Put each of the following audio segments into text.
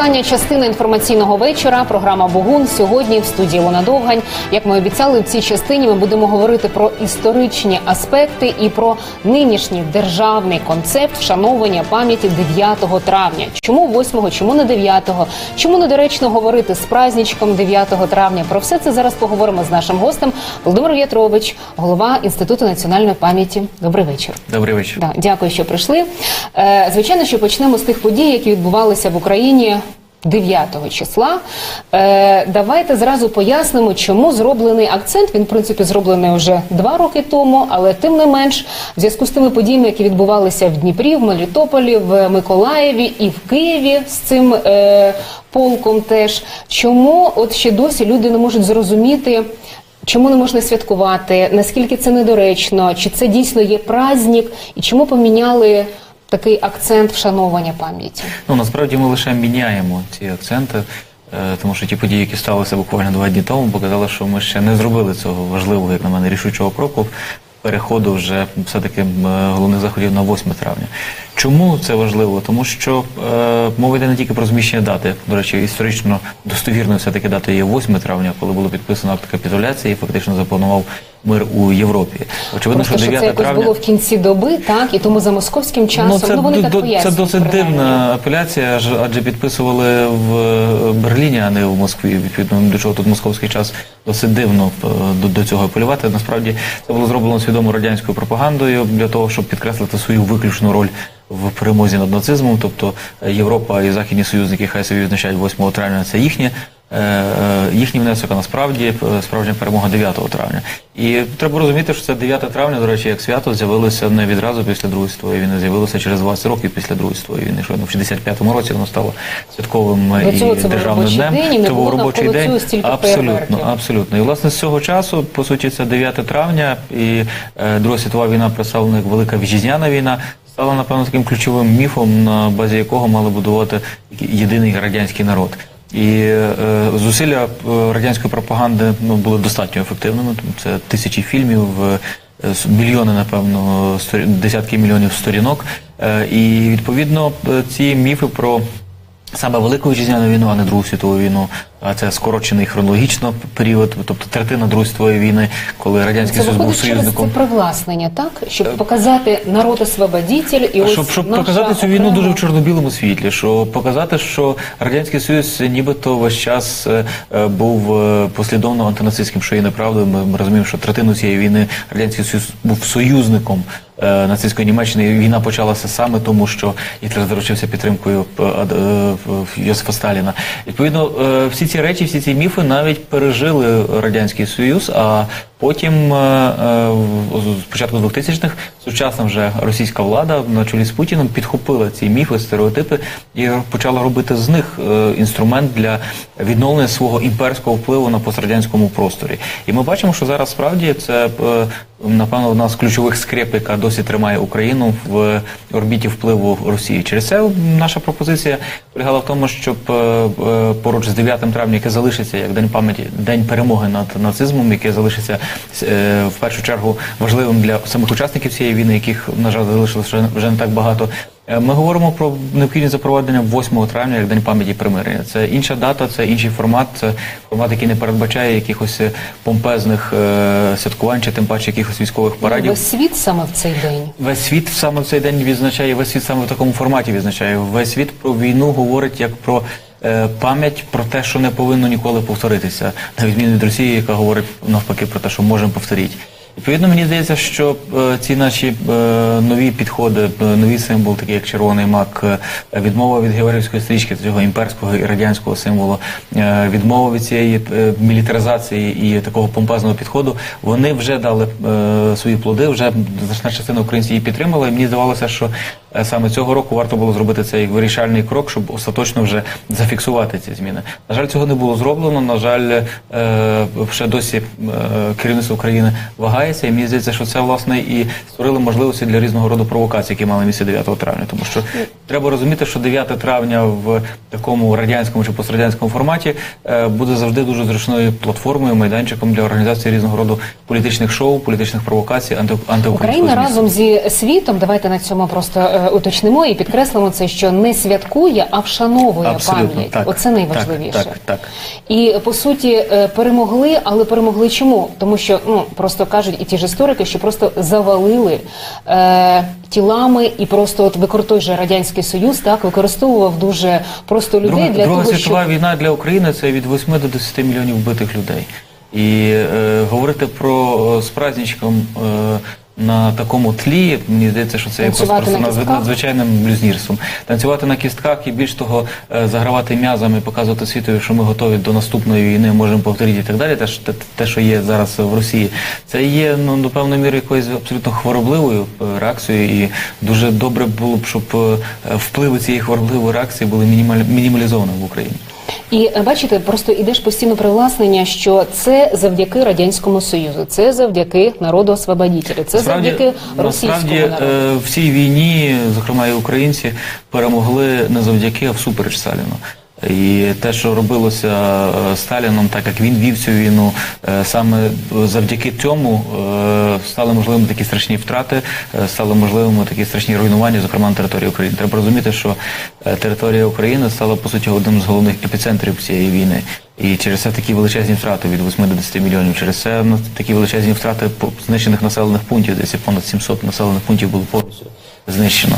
Остання частина інформаційного вечора, програма «Богун». Сьогодні в студії Олена Довгань. Як ми обіцяли, в цій частині ми будемо говорити про історичні аспекти і про нинішній державний концепт вшановування пам'яті 9 травня. Чому 8-го, чому не 9-го, чому недоречно говорити з праздничком 9 травня? Про все це зараз поговоримо з нашим гостем Володимир В'ятрович, голова Інституту національної пам'яті. Добрий вечір. Добрий вечір. Да, дякую, що прийшли. Звичайно, що почнемо з тих подій, які відбувалися в Україні 9 числа. Давайте зразу пояснимо, чому зроблений акцент. Він, в принципі, зроблений вже 2 роки тому, але тим не менш, в зв'язку з тими подіями, які відбувалися в Дніпрі, в Мелітополі, в Миколаєві і в Києві з цим полком теж, чому от ще досі люди не можуть зрозуміти, чому не можна святкувати, наскільки це недоречно, чи це дійсно є праздник, і чому поміняли такий акцент вшановування пам'яті? Ну, насправді ми лише міняємо ці акценти, тому що ті події, які сталися буквально 2 дні тому, показали, що ми ще не зробили цього важливого, як на мене, рішучого кроку, переходу вже все-таки головних заходів на 8 травня. Чому це важливо? Тому що мова йде не тільки про зміщення дати. До речі, історично достовірною все-таки датою є 8 травня, коли було підписано акт капітуляції і фактично запланував мир у Європі. Очевидно, просто, що 9 це якось травня... було в кінці доби, так? І тому за московським часом, вони так пояснюють. Це досить дивна апеляція, адже підписували в Берліні, а не в Москві. Відповідно, до чого тут московський час, досить дивно до цього апелювати. Насправді, це було зроблено свідомо радянською пропагандою для того, щоб підкреслити свою виключну роль в перемозі над нацизмом. Тобто Європа і західні союзники хай собі відзначають 8 травня, це їхній внесок, а насправді справжня перемога 9 травня. І треба розуміти, що це 9 травня, до речі, як свято, з'явилося не відразу після Другої світової війни, з'явилося через 20 років після Другої світової війни, що в 65-му році воно стало святковим і державним днем. Це був робочий день, абсолютно. І, власне, з цього часу, по суті, це 9 травня, і Друга світова війна, представлена як Велика Вітчизняна війна, стала, напевно, таким ключовим міфом, на базі якого мали будувати єдиний радянський народ. І зусилля радянської пропаганди були достатньо ефективними. Це тисячі фільмів, мільйони, напевно, десятки мільйонів сторінок. І, відповідно, ці міфи про саме Велику Вітчизняну війну, а не Другу світову війну, а це скорочений хронологічно період, тобто третина Другої світової війни, коли Радянський Союз був союзником. Це привласнення, так? Щоб показати народ-освободитель і ось щоб показати цю війну дуже в чорно-білому світлі, щоб показати, що Радянський Союз нібито весь час був послідовно антинацистським, що є неправдою. Ми розуміємо, що третину цієї війни Радянський Союз був союзником нацистської Німеччини. Війна почалася саме тому, що Гітлер заручився підтримкою Йосифа Сталіна. Відповідно, всі ці речі, всі ці міфи навіть пережили Радянський Союз, а потім, з початку 2000-х, сучасна вже російська влада на чолі з Путіним підхопила ці міфи, стереотипи і почала робити з них інструмент для відновлення свого імперського впливу на пострадянському просторі. І ми бачимо, що зараз справді це, напевно, одна з ключових скреп, яка досі тримає Україну в орбіті впливу Росії. Через це наша пропозиція полягала в тому, щоб поруч з 9 травня, яке залишиться як День пам'яті, День перемоги над нацизмом, яке залишиться в першу чергу важливим для самих учасників цієї війни, яких, на жаль, залишилося вже не так багато. Ми говоримо про необхідність запровадження 8 травня як День пам'яті і примирення. Це інша дата, це інший формат, це формат, який не передбачає якихось помпезних святкувань, чи тим паче якихось військових парадів. Весь світ саме в цей день? Весь світ саме в цей день відзначає, весь світ саме в такому форматі відзначає. Весь світ про війну говорить як про пам'ять про те, що не повинно ніколи повторитися, на відміну від Росії, яка говорить навпаки про те, що можемо повторити. Відповідно, мені здається, що ці наші нові підходи, новий символ, такий як червоний мак, відмова від георгіївської стрічки, цього імперського і радянського символу, відмова від цієї мілітаризації і такого помпезного підходу, вони вже дали свої плоди, вже значна частина українців її підтримала, і мені здавалося, що саме цього року варто було зробити цей вирішальний крок, щоб остаточно вже зафіксувати ці зміни. На жаль, цього не було зроблено, на жаль, ще досі керівництво України вагається, і мені здається, що це, власне, і створило можливості для різного роду провокацій, які мали місце 9 травня. Тому що треба розуміти, що 9 травня в такому радянському чи пострадянському форматі буде завжди дуже зручною платформою, майданчиком для організації різного роду політичних шоу, політичних провокацій, антиукраїнського Україна разом зі світом, давайте на цьому просто уточнимо і підкреслимо це, що не святкує, а вшановує Абсолютно, пам'ять. так. Оце найважливіше. Так. І, по суті, перемогли, але перемогли чому? Тому що, просто кажуть і ті ж історики, що просто завалили тілами, і просто той же Радянський Союз використовував дуже просто людей для Друга того, світова щоб... війна для України – це від 8 до 10 мільйонів вбитих людей. І говорити про з праздничком на такому тлі, мені здається, що це є просто надзвичайним блюзнірством. Танцювати на кістках і, більш того, загравати м'язами, показувати світові, що ми готові до наступної війни, можемо повторити і так далі, те, що є зараз в Росії, це є, до певної міри, якоюсь абсолютно хворобливою реакцією, і дуже добре було б, щоб впливи цієї хворобливої реакції були мінімалізовані в Україні. І бачите, просто ідеш постійно привласнення, що це завдяки Радянському Союзу, це завдяки народу-освободителю, це завдяки російському народу. В цій війні, зокрема і українці, перемогли не завдяки, а всупереч Сталіну. І те, що робилося Сталіном, так як він вів цю війну, саме завдяки цьому стали можливими такі страшні втрати, стали можливими такі страшні руйнування, зокрема на території України. Треба розуміти, що територія України стала, по суті, одним з головних епіцентрів цієї війни. І через це такі величезні втрати від 8 до 10 мільйонів, через це такі величезні втрати знищених населених пунктів, десь понад 700 населених пунктів було повністю знищено.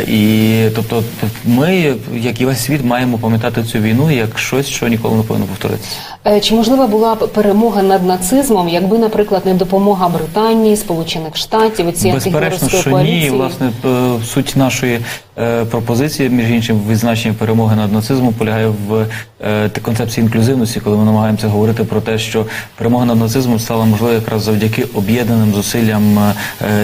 І, тобто, ми, як і весь світ, маємо пам'ятати цю війну як щось, що ніколи не повинно повторитися. Чи можлива була б перемога над нацизмом, якби, наприклад, не допомога Британії, Сполучених Штатів, ці антигітлерівської коаліції? Ні, власне, суть нашої пропозиції, між іншим, відзначення перемоги над нацизмом полягає в концепції інклюзивності, коли ми намагаємося говорити про те, що перемога над нацизмом стала можливою якраз завдяки об'єднаним зусиллям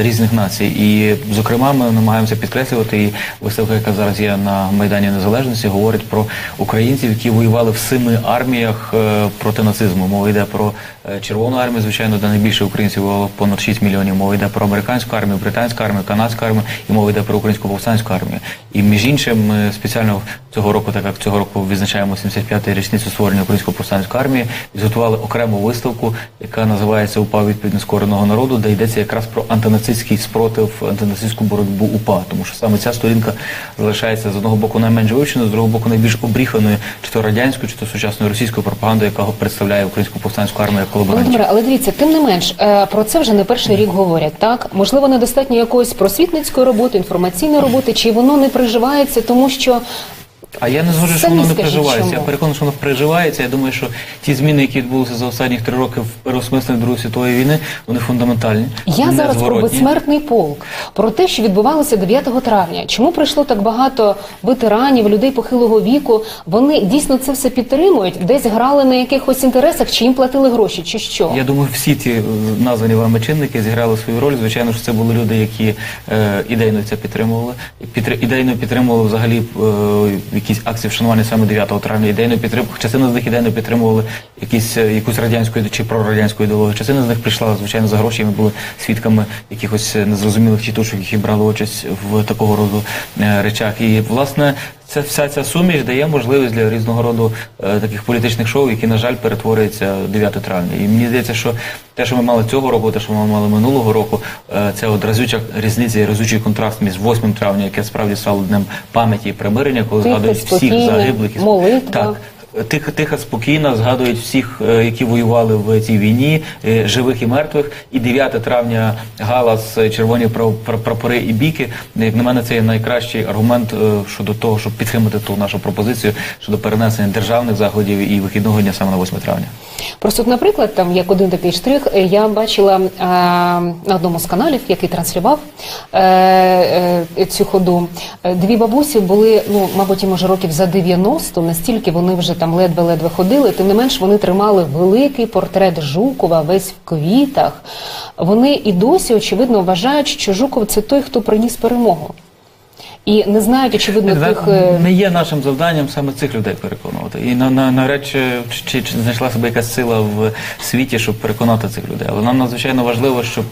різних націй. І, зокрема, ми намагаємося підкреслювати, і виставка, яка зараз є на Майдані Незалежності, говорить про українців, які воювали в 7 арміях проти нацизму. Мова йде про Червону армію, звичайно, де найбільше українців воювало понад 6 мільйонів. Мова йде про американську армію, британську армію, канадську армію, і мова йде про українську повстанську армію. І, між іншим, ми спеціально цього року, так як цього року відзначаємо 75-ї річницю створення Української повстанської армії, підготували окрему виставку, яка називається «УПА від нескореного народу», де йдеться якраз про антинацистський спротив, антинацистську боротьбу УПА. Тому що саме ця сторінка залишається з одного боку найменш вивченою, з другого боку найбільш обріханою, чи то радянською, чи то сучасною російською пропагандою, яка представляє Українську повстанську армію як колаборантів. Володимире, але дивіться, тим не менш, про це вже не перший рік говорять, так? Можливо, недостатньо якоїсь просвітницької роботи, інформаційної роботи, чи воно не приживається, тому що... А я не згоджу, що воно не приживається. Я переконаний, що воно приживається. Я думаю, що ті зміни, які відбулися за останні 3 роки в переосмисленні Другої світової війни, вони фундаментальні. Я зараз про безсмертний полк, про те, що відбувалося 9 травня. Чому прийшло так багато ветеранів, людей похилого віку? Вони дійсно це все підтримують? Десь грали на якихось інтересах, чи їм платили гроші, чи що? Я думаю, всі ті названі вами чинники зіграли свою роль. Звичайно, що це були люди, які ідейно це підтримували. Ідейно підтримували взагалі якісь акції вшанування саме 9 травня, частина з них ідейно підтримували якусь радянську чи прорадянську ідеологію. Частина з них прийшла, звичайно, за гроші, і ми були свідками якихось незрозумілих тітушок, які брали участь в такого роду речах. І, власне, вся ця суміш дає можливість для різного роду таких політичних шоу, які, на жаль, перетворюються 9 травня. І мені здається, що те, що ми мали цього року, те, що ми мали минулого року, це от разюча різниця і разючий контраст між 8 травня, яке справді стало днем пам'яті і примирення, коли згадують всіх загиблих. Молитва. Так, тихо, спокійно згадують всіх, які воювали в цій війні, живих і мертвих. І 9 травня галас, червоні прапори і біки. Як на мене, це є найкращий аргумент щодо того, щоб підтримати ту нашу пропозицію щодо перенесення державних заходів і вихідного дня саме на 8 травня. Просто, наприклад, там як один такий штрих, я бачила на одному з каналів, який транслював цю ходу. 2 бабусі були, мабуть, може років за 90, настільки вони вже там ледве-ледве ходили, тим не менш вони тримали великий портрет Жукова, весь в квітах. Вони і досі, очевидно, вважають, що Жуков – це той, хто приніс перемогу. і не знають, очевидно, тих... Не є нашим завданням саме цих людей переконувати. І навряд чи знайшла себе якась сила в світі, щоб переконати цих людей. Але нам надзвичайно важливо, щоб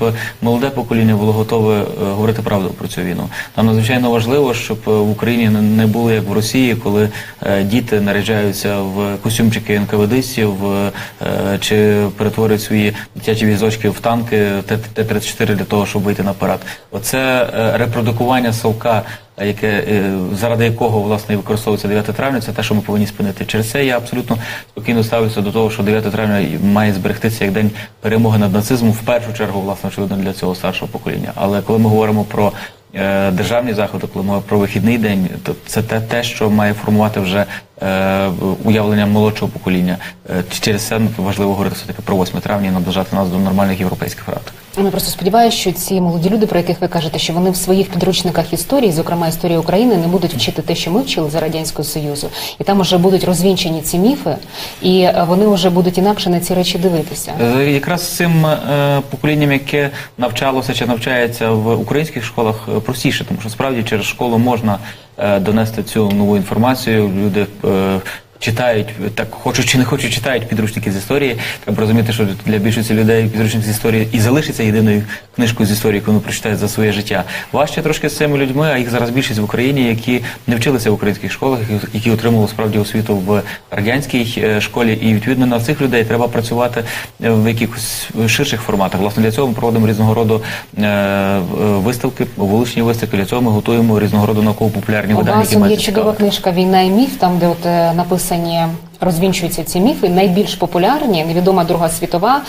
молоде покоління було готове говорити правду про цю війну. Нам надзвичайно важливо, щоб в Україні не було як в Росії, коли діти наряджаються в костюмчики НКВДистів чи перетворюють свої дитячі візочки в танки Т-34 для того, щоб вийти на парад. Оце репродукування совка, заради якого, власне, і використовується 9 травня, це те, що ми повинні спинити. Через це я абсолютно спокійно ставлюся до того, що 9 травня має зберегтися як день перемоги над нацизмом, в першу чергу, власне, очевидно, для цього старшого покоління. Але коли ми говоримо про державні заходи, коли ми говоримо про вихідний день, то це те, що має формувати вже уявлення молодшого покоління. Через це важливо говорити все-таки про 8 травня і наближати нас до нормальних європейських практик. Ми просто сподіваюся, що ці молоді люди, про яких ви кажете, що вони в своїх підручниках історії, зокрема історії України, не будуть вчити те, що ми вчили за Радянського Союзу. І там вже будуть розвінчені ці міфи, і вони вже будуть інакше на ці речі дивитися. Якраз з цим поколінням, яке навчалося чи навчається в українських школах, простіше, тому що справді через школу можна донести цю нову інформацію. Люди читають, так хочуть чи не хочуть, читають підручники з історії. Треба розуміти, що для більшості людей підручник з історії і залишиться єдиною книжкою з історії, яку вони прочитають за своє життя. Важче трошки з цими людьми, а їх зараз більшість в Україні, які не вчилися в українських школах, які отримали справді освіту в радянській школі. І відповідно на цих людей треба працювати в якихось ширших форматах. Власне, для цього ми проводимо різного роду виставки, вуличні виставки. Для цього ми готуємо різного роду науково-популярні видання, які мають є чудова книжка «Війна і міф», там, де от написані, розвінчуються ці міфи, найбільш популярні, невідома Друга світова,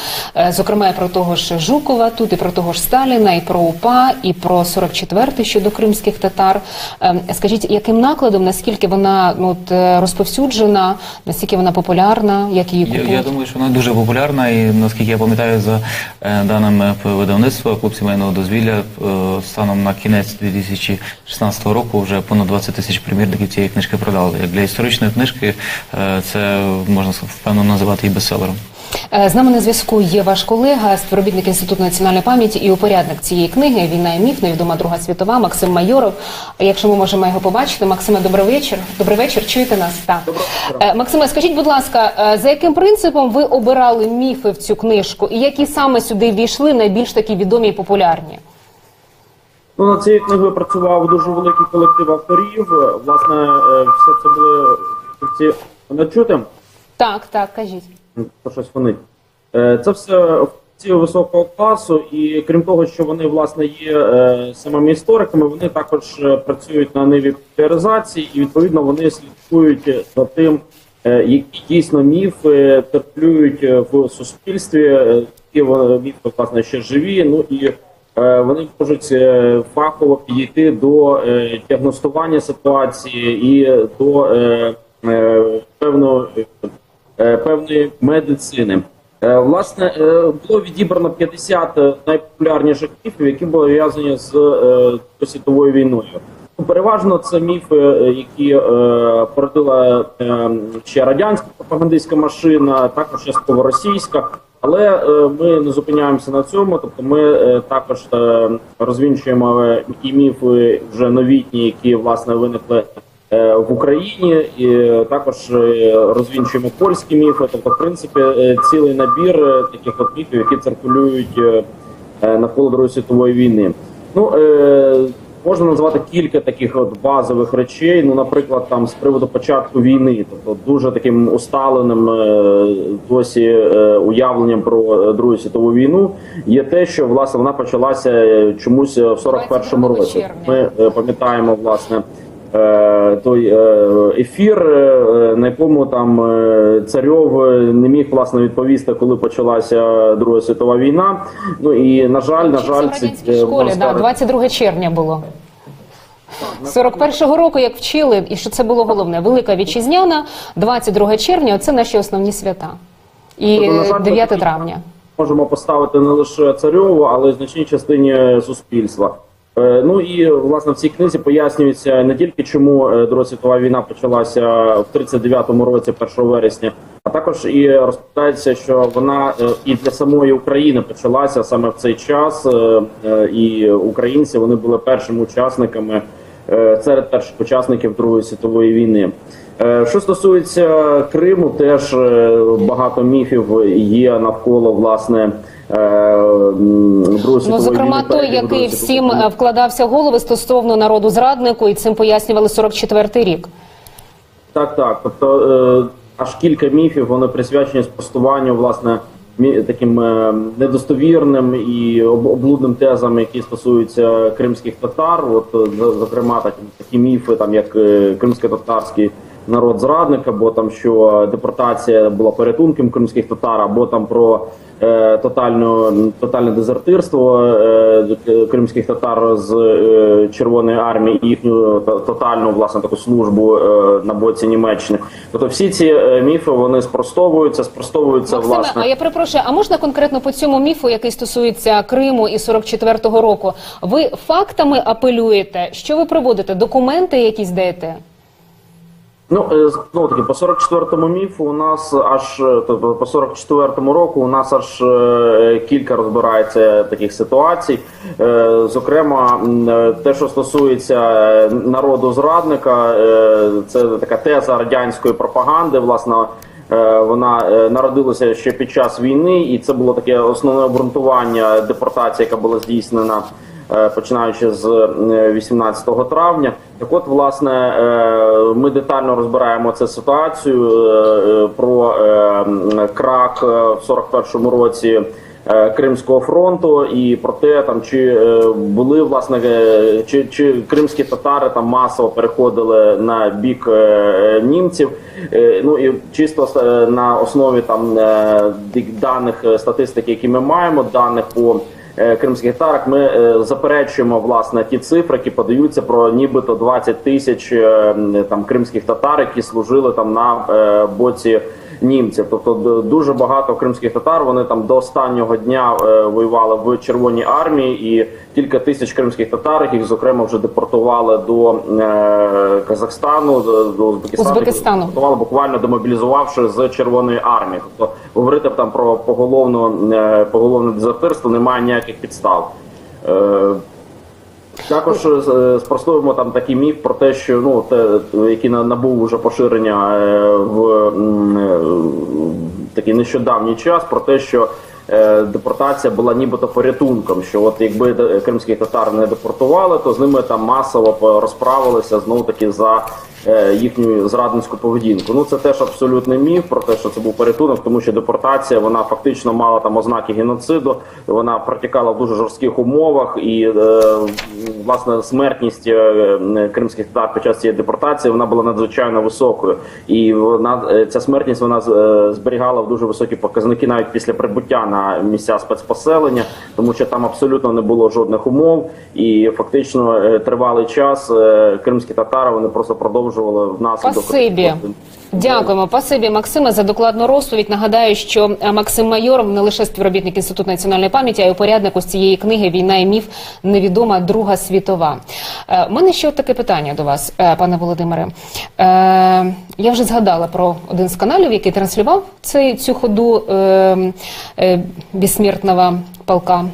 зокрема і про того ж Жукова, тут і про того ж Сталіна, і про УПА, і про 44-й щодо кримських татар. Скажіть, яким накладом, наскільки вона розповсюджена, наскільки вона популярна, як її купують? Я думаю, що вона дуже популярна, і наскільки я пам'ятаю, за даними видавництва «Клуб сімейного дозвілля», станом на кінець 2016 року вже понад 20 тисяч примірників цієї книжки продали. Як для історичної книжки це можна впевнено називати і бестселером. З нами на зв'язку є ваш колега, співробітник Інституту національної пам'яті і упорядник цієї книги «Війна і міф. Невідома Друга світова» Максим Майоров. Якщо ми можемо його побачити. Максиме, добрий вечір. Добрий вечір. Чуєте нас? Так. Максиме, скажіть, будь ласка, за яким принципом ви обирали міфи в цю книжку і які саме сюди ввійшли найбільш такі відомі і популярні? Над цією книгою працював дуже великий колектив авторів. Власне, все це були ці... Не чути? Так, кажіть. Щось фонить. Це все ці високого класу, і крім того, що вони, власне, є самими істориками, вони також працюють на ниві популяризації, і, відповідно, вони слідкують за тим, які дійсно міфи терплюють в суспільстві, які міфи, власне, ще живі, ну і вони можуть фахово підійти до діагностування ситуації і до певної медицини. Власне, було відібрано 50 найпопулярніших міфів, які були пов'язані з світовою війною. Переважно це міфи, які породила ще радянська пропагандистська машина, також частково російська. Але ми не зупиняємося на цьому, тобто ми також розвінчуємо і міфи вже новітні, які, власне, виникли в Україні, і також розвінчуємо польські міфи, тобто, в принципі, цілий набір таких от міфів, які циркулюють навколо Другої світової війни. Ну, можна назвати кілька таких от базових речей, ну, наприклад, там з приводу початку війни, тобто дуже таким усталеним досі уявленням про Другу світову війну є те, що, власне, вона почалася чомусь в 41-му році. Ми пам'ятаємо, власне, той ефір, на якому там Царьов не міг, власне, відповісти, коли почалася Друга світова війна. Ну і, на жаль, це в радянській школі, 22 червня було. 41-го року, як вчили, і що це було головне, Велика Вітчизняна, 22 червня, оце наші основні свята. І 9 травня. Можемо поставити не лише Царьову, але й значній частині суспільства. Ну і, власне, в цій книзі пояснюється не тільки, чому Друга світова війна почалася в 39-му році, 1 вересня, а також і розповідається, що вона і для самої України почалася саме в цей час, і українці, вони були першими учасниками серед перших учасників Другої світової війни. Що стосується Криму, теж багато міфів є навколо, власне, Другої світової війни. Зокрема, той, який всім вкладався в голови стосовно народу зраднику, і цим пояснювали 44-й рік. Так. Тобто аж кілька міфів, вони присвячені спростуванню, власне, таким недостовірним і облудним тезам, які стосуються кримських татар. От, зокрема, такі міфи, там, як кримсько-татарський народ зрадник, або там, що депортація була порятунком кримських татар, або там про тотальне дезертирство кримських татар з Червоної армії і їхню тотальну, власне, таку службу на боці Німеччини. Тобто всі ці міфи, вони спростовуються, Максиме, власне. а я перепрошую, а можна конкретно по цьому міфу, який стосується Криму і 44-го року, ви фактами апелюєте? Що ви приводите? Документи якісь даєте? Ну, знову таки, по 44-му міфу у нас тобто по 44-му року у нас аж кілька розбирається таких ситуацій. Зокрема, те, що стосується народу зрадника, це така теза радянської пропаганди, власне, вона народилася ще під час війни, і це було таке основне обґрунтування депортації, яка була здійснена починаючи з 18 травня. Так от, власне, ми детально розбираємо цю ситуацію про крах в 41-му році Кримського фронту і про те, там, чи були, власне, чи кримські татари там масово переходили на бік німців. Ну і чисто на основі там даних статистики, які ми маємо, даних по кримських татарах, ми заперечуємо, власне, ті цифри, які подаються про нібито 20 тисяч там кримських татар, які служили там на боці німців. Тобто дуже багато кримських татар, вони там до останнього дня воювали в Червоній армії, і кілька тисяч кримських татар, їх, зокрема, вже депортували до Казахстану, до Узбекистану, депортували, буквально демобілізувавши з Червоної армії. Тобто говорити там про поголовне дезертирство немає ніяких підстав. Також спростуємо там такий міф про те, що який набув уже поширення в такий нещодавній час, про те, що депортація була нібито порятунком, що от якби кримських татар не депортували, то з ними там масово розправилися знову таки за їхню зрадницьку поведінку. Ну це теж абсолютний міф про те, що це був порятунок, тому що депортація, вона фактично мала там ознаки геноциду, вона протікала в дуже жорстких умовах, і власне смертність кримських татар під час цієї депортації, вона була надзвичайно високою, і ця смертність, вона зберігала в дуже високі показники навіть після прибуття на місця спецпоселення, тому що там абсолютно не було жодних умов, і фактично тривалий час кримські татари, вони просто продовжували внаслідок. Спасибі. Дякуємо. Спасибі, Максиме, за докладну розповідь. Нагадаю, що Максим Майоров не лише співробітник Інституту національної пам'яті, а й упорядник ось цієї книги «Війна і міф. Невідома Друга світова». У мене ще таке питання до вас, пане Володимире. Я вже згадала про один з каналів, який транслював цю ходу безсмертного полка.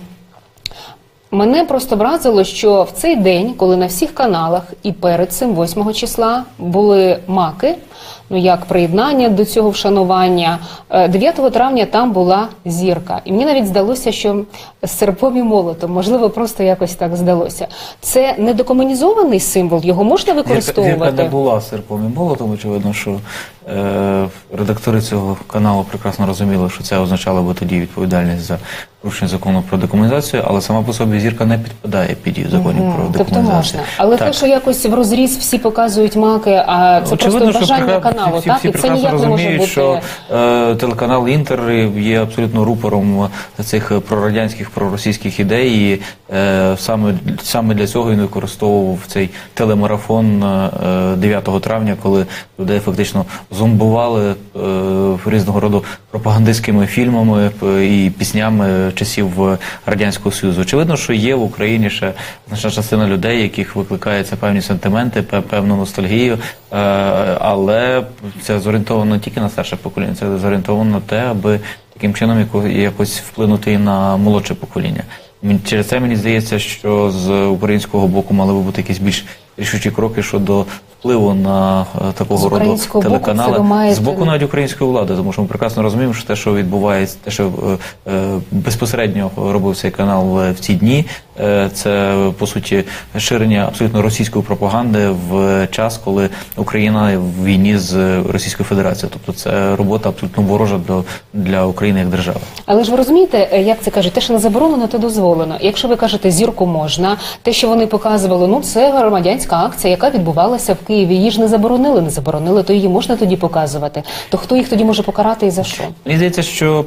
Мене просто вразило, що в цей день, коли на всіх каналах і перед цим 8 числа були маки, ну як приєднання до цього вшанування, 9 травня там була зірка. І мені навіть здалося, що з серпом і молотом, можливо, просто якось так здалося. Це недокомунізований символ, його можна використовувати? Зірка не була серпом і молотом, очевидно, що редактори цього каналу прекрасно розуміли, що це означало би тоді відповідальність за порушення закону про декомунізацію, але сама по собі зірка не підпадає під дію законів про декомунізацію. Тобто можна. Але те, що якось в розріз всі показують маки, а це очевидно, просто бажання каналу, всі так? І це ніяк не може бути... що телеканал «Інтер» є абсолютно рупором цих прорадянських, проросійських ідей, і саме для цього він використовував цей телемарафон 9 травня, коли людей фактично зомбували різного роду пропагандистськими фільмами і піснями часів Радянського Союзу. Очевидно, що є в Україні ще значна частина людей, яких викликаються певні сентименти, певну ностальгію, але це зорієнтовано не тільки на старше покоління, це зорієнтовано на те, аби таким чином якось вплинути і на молодше покоління. Через це мені здається, що з українського боку мали би бути якісь більш рішучі кроки щодо впливу на такого роду українського боку телеканали. це ви маєте- З боку навіть української влади, тому що ми прекрасно розуміємо, що те, що відбувається, те, що безпосередньо робив цей канал в ці дні, це, по суті, ширення абсолютно російської пропаганди в час, коли Україна в війні з Російською Федерацією. Тобто це робота абсолютно ворожа для України як держави. Але ж ви розумієте, як це кажуть, те, що не заборонено, то дозволено. Якщо ви кажете, зірку можна, те, що вони показували, ну це громадянська акція, яка відбувалася в Києві. Її ж не заборонили, то її можна тоді показувати. То хто їх тоді може покарати і за що? Мені здається, що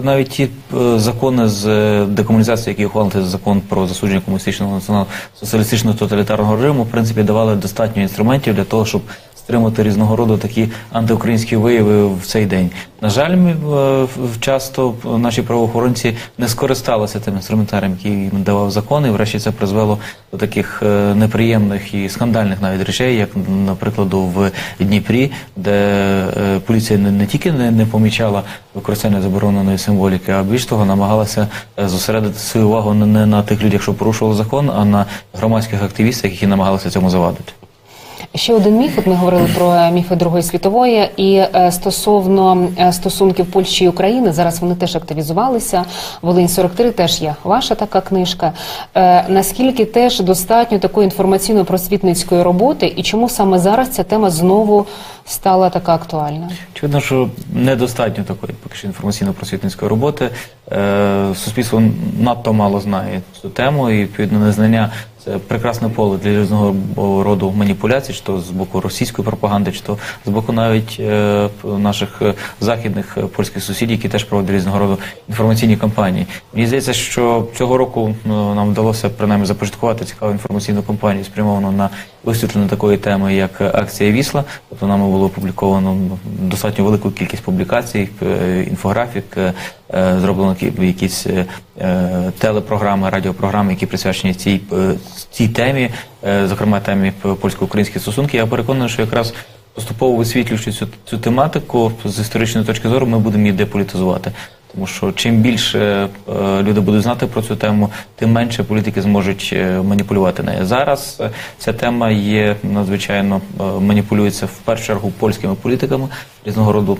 навіть ті закони з декомунізації, які ухвалили, закон про засудження комуністичного націонал-соціалістичного тоталітарного режиму, в принципі, давали достатньо інструментів для того, щоб стримати різного роду такі антиукраїнські вияви в цей день. На жаль, часто наші правоохоронці не скористалися тим інструментарієм, який їм давав закон, і врешті це призвело до таких неприємних і скандальних навіть речей, як, наприклад, в Дніпрі, де поліція не тільки не помічала використання забороненої символіки, а більш того, намагалася зосередити свою увагу не на тих людях, що порушували закон, а на громадських активістах, які намагалися цьому завадити. Ще один міф, от ми говорили про міфи Другої світової, і стосовно стосунків Польщі і України, зараз вони теж активізувалися, Волинь-43 теж є ваша така книжка. Наскільки теж достатньо такої інформаційно-просвітницької роботи, і чому саме зараз ця тема знову стала така актуальна? Очевидно, що недостатньо такої поки що інформаційно-просвітницької роботи. Суспільство надто мало знає цю тему, і, відповідно, незнання – це прекрасне поле для різного роду маніпуляцій, чи то з боку російської пропаганди, чи то з боку навіть наших західних польських сусідів, які теж проводять різного роду інформаційні кампанії. Мені здається, що цього року нам вдалося принаймні започаткувати цікаву інформаційну кампанію, спрямовану на висвітлення такої теми, як акція «Вісла». Тобто нами було опубліковано достатньо велику кількість публікацій, інфографік, зроблено якісь телепрограми, радіопрограми, які присвячені цій темі, зокрема темі польсько-українських стосунків. Я переконаний, що якраз поступово висвітлюючи цю тематику з історичної точки зору, ми будемо її деполітизувати. Тому що чим більше люди будуть знати про цю тему, тим менше політики зможуть маніпулювати нею. Зараз ця тема є надзвичайно маніпулюється в першу чергу польськими політиками, різного роду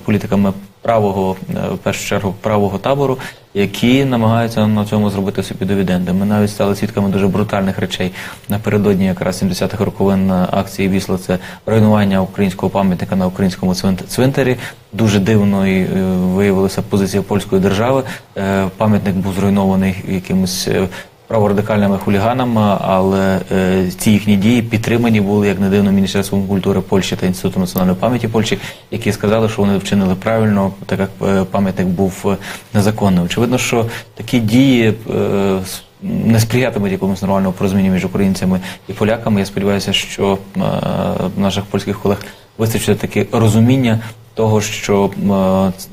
політиками правого, в першу чергу правого табору, які намагаються на цьому зробити собі дивіденди. Ми навіть стали свідками дуже брутальних речей напередодні якраз 70-х роковин акції «Вісла». Це руйнування українського пам'ятника на українському цвинтарі. Дуже дивно і виявилася позиція польської держави. Пам'ятник був зруйнований якимось праворадикальними хуліганами, але ці їхні дії підтримані були, як не дивно, Міністерством культури Польщі та Інститутом національної пам'яті Польщі, які сказали, що вони вчинили правильно, так як пам'ятник був незаконний. Очевидно, що такі дії не сприятимуть якомусь нормальному порозумінню між українцями і поляками. Я сподіваюся, що наших польських колег вистачить таке розуміння того, що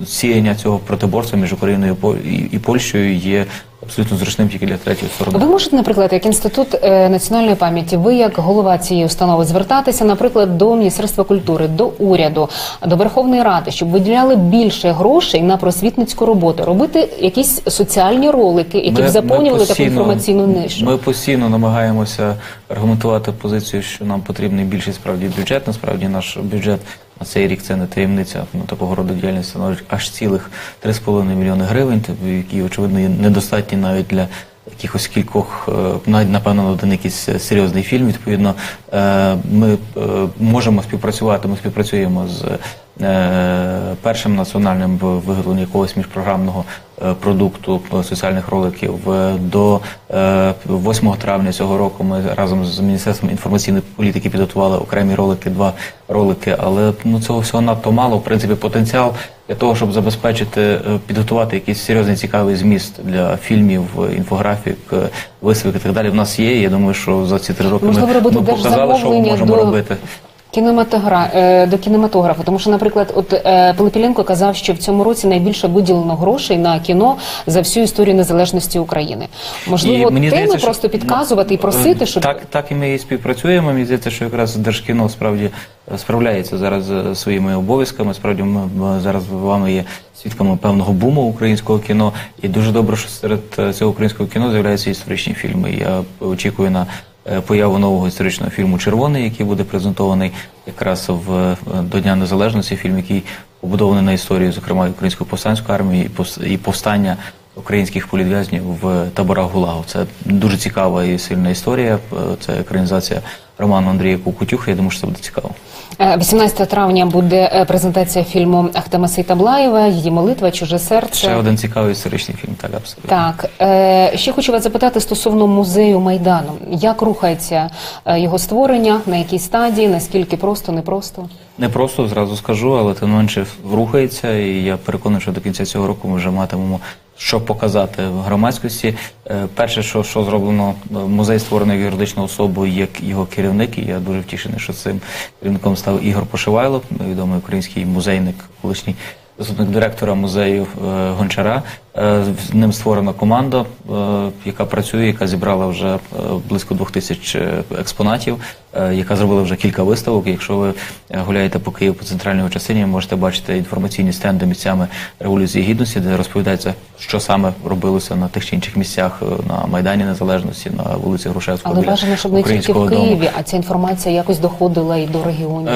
сіяння цього протиборства між Україною і Польщею є абсолютно зручним тільки для третьої сторони. Ви можете, наприклад, як Інститут національної пам'яті, ви як голова цієї установи звертатися, наприклад, до Міністерства культури, до уряду, до Верховної Ради, щоб виділяли більше грошей на просвітницьку роботу, робити якісь соціальні ролики, які б заповнювали таку інформаційну нишу? Ми постійно намагаємося аргументувати позицію, що нам потрібний більший справді бюджет. Насправді наш бюджет на цей рік, це не таємниця, такого роду діяльність становить аж цілих 3,5 мільйони гривень, які, очевидно, є недостатні навіть для якихось кількох, навіть, напевно, на один якийсь серйозний фільм. Відповідно, ми можемо співпрацювати, ми співпрацюємо з першим національним виготовленням якогось міжпрограмного продукту соціальних роликів. До 8 травня цього року ми разом з Міністерством інформаційної політики підготували окремі ролики, 2 ролики, але цього всього надто мало. В принципі, потенціал для того, щоб забезпечити, підготувати якийсь серйозний цікавий зміст для фільмів, інфографік, виставок і так далі, в нас є. Я думаю, що за ці 3 роки ми показали, що ми можемо робити. До кінематографу, тому що, наприклад, от Пилипіленко казав, що в цьому році найбільше виділено грошей на кіно за всю історію незалежності України. Можливо, теми просто підказувати і просити, щоб... Так і ми і співпрацюємо. Мені здається, що якраз Держкіно справді справляється зараз своїми обов'язками. Справді ми зараз з вами є свідками певного буму українського кіно. І дуже добре, що серед цього українського кіно з'являються історичні фільми. Я очікую на появу нового історичного фільму «Червоний», який буде презентований якраз до Дня Незалежності, фільм, який побудований на історії, зокрема, Української повстанської армії і повстання українських політв'язнів в таборах ГУЛАГу. Це дуже цікава і сильна історія. Це екранізація роману Андрія Кукутюха. Я думаю, що це буде цікаво. 18 травня буде презентація фільму Ахтема Сейтаблаєва, її молитва, чуже серце. Ще один цікавий історичний фільм, так, абсолютно. Так. Ще хочу вас запитати стосовно музею Майдану. Як рухається його створення, на якій стадії, наскільки просто, непросто? Не просто, зразу скажу, але тим не менше рухається, і я переконаний, що до кінця цього року ми вже матимемо що показати в громадськості. Перше, що зроблено, музей створений як юридичну особу, як його керівник, і я дуже втішений, що цим керівником став Ігор Пошивайло, відомий український музейник, колишній заступник директора музею Гончара. З ним створена команда, яка працює, яка зібрала вже близько 2000 експонатів, яка зробила вже кілька виставок. Якщо ви гуляєте по Києву, по центральній частині, можете бачити інформаційні стенди місцями Революції Гідності, де розповідається, що саме робилося на тих чи інших місцях, на Майдані Незалежності, на вулиці Грушевського, але бажано, щоб не тільки в Києві, а ця інформація якось доходила і до регіонів.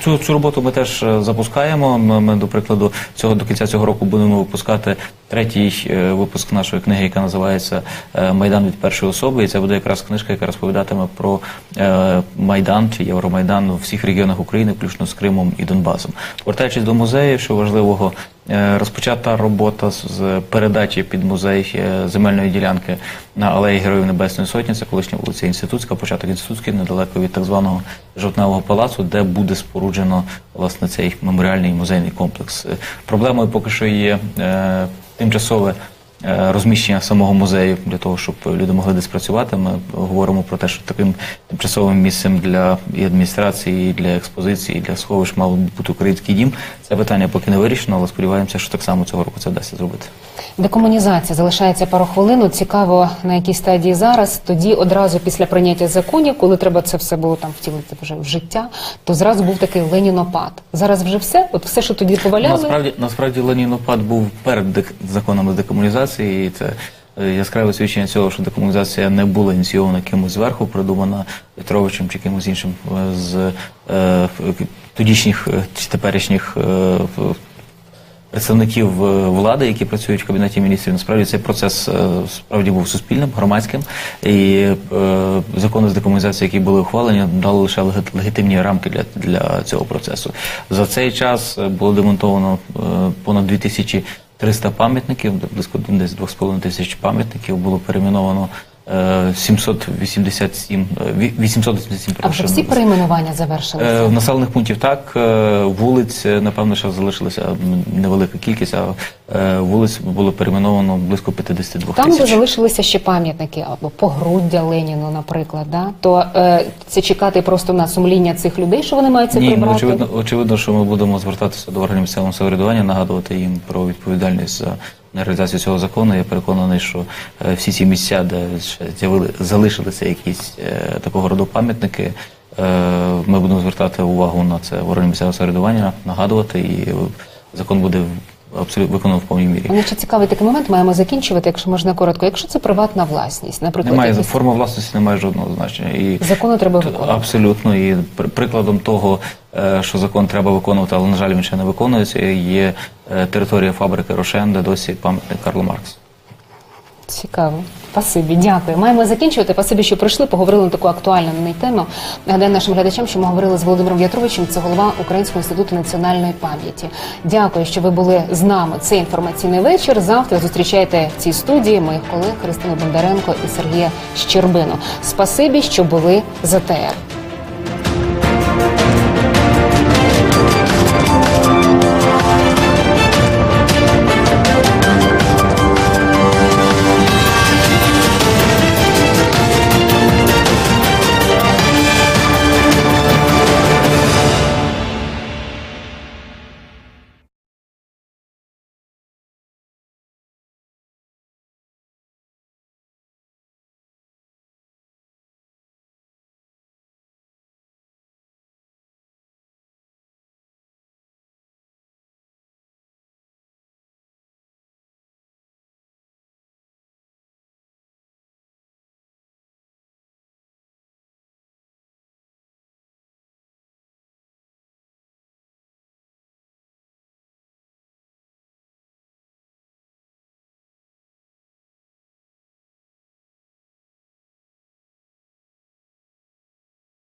Цю роботу ми теж запускаємо. Ми, до прикладу, до кінця цього року будемо випускати третій випуск нашої книги, яка називається «Майдан від першої особи». І це буде якраз книжка, яка розповідатиме про Майдан чи Євромайдан у всіх регіонах України, включно з Кримом і Донбасом. Повертаючись до музею, що важливого, розпочата робота з передачі під музей земельної ділянки на алеї Героїв Небесної Сотні, це колишня вулиця Інститутська, початок Інститутський, недалеко від так званого Жовтневого палацу, де буде споруджено, власне, цей меморіальний музейний комплекс. Проблемою поки що є тимчасове розміщення самого музею для того, щоб люди могли десь працювати. Ми говоримо про те, що таким тимчасовим місцем для і адміністрації, і для експозиції, і для сховищ мав бути український дім. Це питання поки не вирішено, але сподіваємося, що так само цього року це вдасться зробити. Декомунізація. Залишається пару хвилин. Цікаво, на якій стадії зараз. Тоді одразу після прийняття законів, коли треба це все було там втілити вже в життя, то зразу був такий ленінопад. Зараз вже все? От все, що тоді поваляли? Насправді ленінопад був перед законами декомунізації, і це яскраве свідчення цього, що декомунізація не була ініційована кимось зверху, придумана Петровичем чи кимось іншим з тодішніх чи теперішніх представників влади, які працюють в Кабінеті міністрів. Насправді цей процес справді був суспільним, громадським, і закони з декомунізації, які були ухвалені, дали лише легітимні рамки для цього процесу. За цей час було демонтовано понад 2300 пам'ятників, близько десь 2500 пам'ятників, було перейменовано 887 А вже всі перейменування завершилися? В населених пунктів так, вулиць, напевно, ще залишилася невелика кількість, а вулиць було перейменовано близько 52 тисяч. Там, де залишилися ще пам'ятники, або погруддя Леніну, наприклад, да? То це чекати просто на сумління цих людей, що вони мають це прибрати? Ні, очевидно, що ми будемо звертатися до органів місцевого самоврядування, нагадувати їм про відповідальність за реалізацію цього закону. Я переконаний, що всі ці місця, де залишилися якісь такого роду пам'ятники, ми будемо звертати увагу на це в органи місцевого самоврядування, нагадувати, і закон буде абсолютно виконано в повній мірі. Мені ще цікавий такий момент, маємо закінчувати, якщо можна коротко. Якщо це приватна власність, наприклад... Форма власності не має жодного значення. І закону треба виконувати. Абсолютно. І прикладом того, що закон треба виконувати, але, на жаль, він ще не виконується, є територія фабрики «Рошен», де досі пам'ятник Карлу Марксу. Цікаво. Спасибі, дякую. Маємо закінчувати. Спасибі, що прийшли, поговорили на таку актуальну тему. Нагадаю нашим глядачам, що ми говорили з Володимиром В'ятровичем, це голова Українського інституту національної пам'яті. Дякую, що ви були з нами. Це інформаційний вечір. Завтра зустрічайте в цій студії моїх колег Христину Бондаренко і Сергія Щербину. Спасибі, що були з АТР.